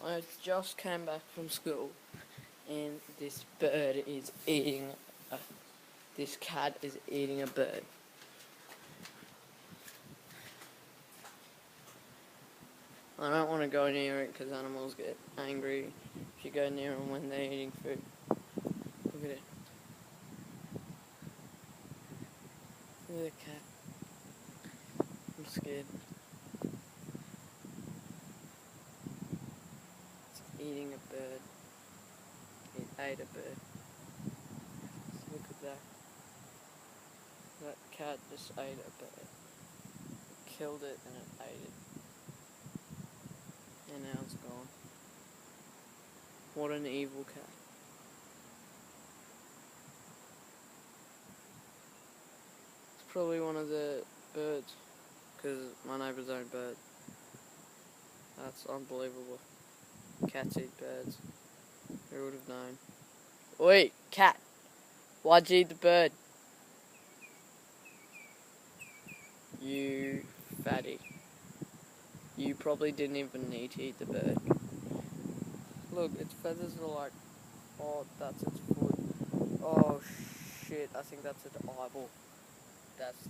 I just came back from school and this bird is eating this cat is eating a bird. I don't want to go near it because animals get angry if you go near them when they're eating food. Look at it. Look at the cat. I'm scared. It's eating a bird. It ate a bird. Look at that. That cat just ate a bird. It killed it and it ate it. And now it's gone. What an evil cat. It's probably one of the birds, because my neighbour's own bird. That's unbelievable. Cats eat birds. Who would have known? Oi, cat! Why'd you eat the bird? You fatty. You probably didn't even need to eat the bird. Look, its feathers are like... Oh, that's its foot. Oh shit, I think that's its eyeball. That's